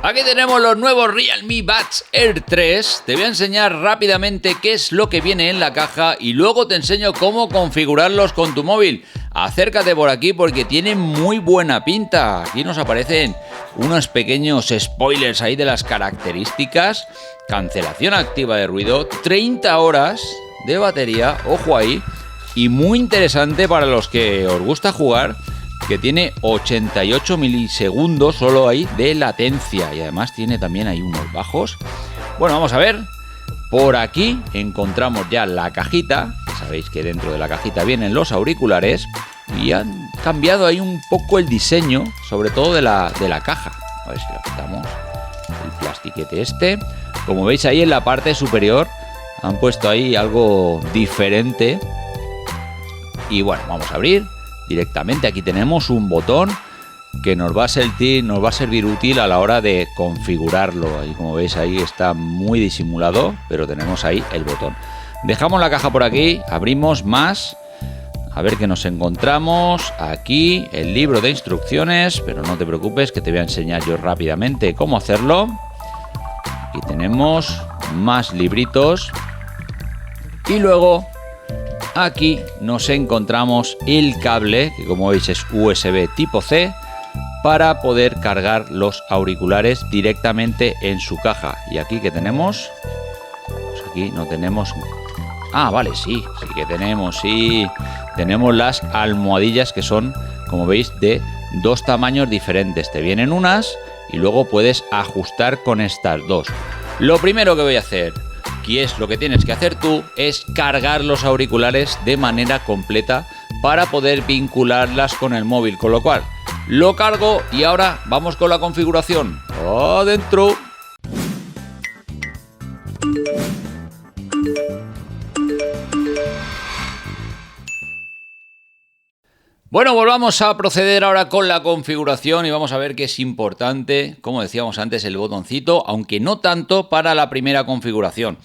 Aquí tenemos los nuevos Realme Buds Air 3. Te voy a enseñar rápidamente qué es lo que viene en la caja y luego te enseño cómo configurarlos con tu móvil. Acércate por aquí porque tienen muy buena pinta. Aquí nos aparecen unos pequeños spoilers ahí de las características. Cancelación activa de ruido, 30 horas de batería, ojo ahí. Y muy interesante para los que os gusta jugar, que tiene 88 milisegundos solo ahí de latencia y además tiene también ahí unos bajos. Bueno, vamos a ver. Por aquí encontramos ya la cajita. Sabéis que dentro de la cajita vienen los auriculares y han cambiado ahí un poco el diseño, sobre todo de la caja. A ver si lo quitamos, el plastiquete este. Como veis ahí en la parte superior han puesto ahí algo diferente. Y bueno, vamos a abrir. Directamente aquí tenemos un botón que nos va a servir útil a la hora de configurarlo. Ahí, como veis, ahí está muy disimulado, pero tenemos ahí el botón. Dejamos la caja por aquí, abrimos más, a ver qué nos encontramos. Aquí el libro de instrucciones, pero no te preocupes que te voy a enseñar yo rápidamente cómo hacerlo. Aquí tenemos más libritos y luego aquí nos encontramos el cable, que como veis es USB tipo C, para poder cargar los auriculares directamente en su caja. Y aquí que tenemos, pues aquí no tenemos. Ah, vale, sí que tenemos, tenemos las almohadillas que son, como veis, de dos tamaños diferentes. Te vienen unas y luego puedes ajustar con estas dos. Lo primero que voy a hacer, que es lo que tienes que hacer tú, es cargar los auriculares de manera completa para poder vincularlas con el móvil, con lo cual lo cargo y ahora vamos con la configuración. ¡Adentro! Bueno, volvamos a proceder ahora con la configuración y vamos a ver que es importante, como decíamos antes, el botoncito, aunque no tanto para la primera configuración.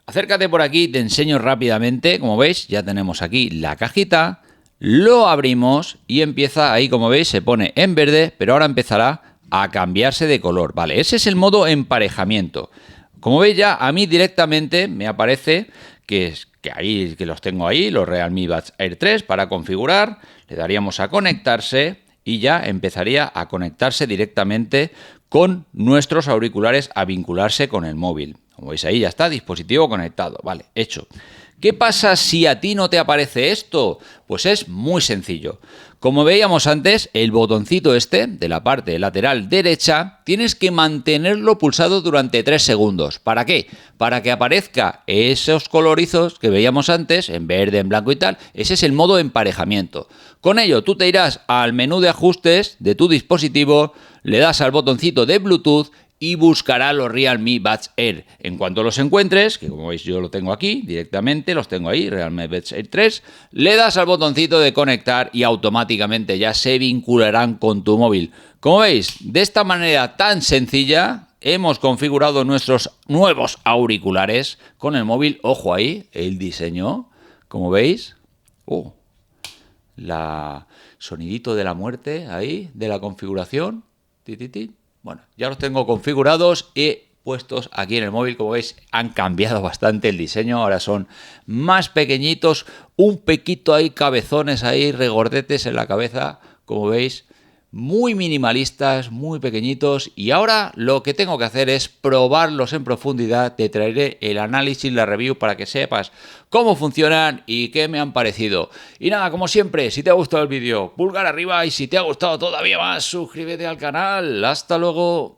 Acércate por aquí, te enseño rápidamente. Como veis, ya tenemos aquí la cajita, lo abrimos y empieza ahí, como veis, se pone en verde, pero ahora empezará a cambiarse de color. Vale, ese es el modo emparejamiento. Como veis ya, a mí directamente me aparece que los tengo ahí, los Realme Buds Air 3 para configurar. Le daríamos a conectarse y ya empezaría a conectarse directamente con nuestros auriculares, a vincularse con el móvil. Como veis ahí ya está, dispositivo conectado. Vale, hecho. ¿Qué pasa si a ti no te aparece esto? Pues es muy sencillo. Como veíamos antes, el botoncito este de la parte lateral derecha tienes que mantenerlo pulsado durante 3 segundos. ¿Para qué? Para que aparezca esos colorizos que veíamos antes, en verde, en blanco y tal. Ese es el modo emparejamiento. Con ello tú te irás al menú de ajustes de tu dispositivo, le das al botoncito de Bluetooth y buscará los Realme Buds Air. En cuanto los encuentres, que como veis yo lo tengo aquí directamente, los tengo ahí, Realme Buds Air 3, le das al botoncito de conectar y automáticamente ya se vincularán con tu móvil. Como veis, de esta manera tan sencilla hemos configurado nuestros nuevos auriculares con el móvil. Ojo ahí, el diseño, como veis, la sonidito de la muerte ahí, de la configuración, Bueno, ya los tengo configurados y puestos aquí en el móvil. Como veis, han cambiado bastante el diseño. Ahora son más pequeñitos, un pequito ahí, cabezones ahí, regordetes en la cabeza. Como veis, muy minimalistas, muy pequeñitos. Y ahora lo que tengo que hacer es probarlos en profundidad. Te traeré el análisis, la review para que sepas cómo funcionan y qué me han parecido. Y nada, como siempre, si te ha gustado el vídeo, pulgar arriba, y si te ha gustado todavía más, suscríbete al canal. ¡Hasta luego!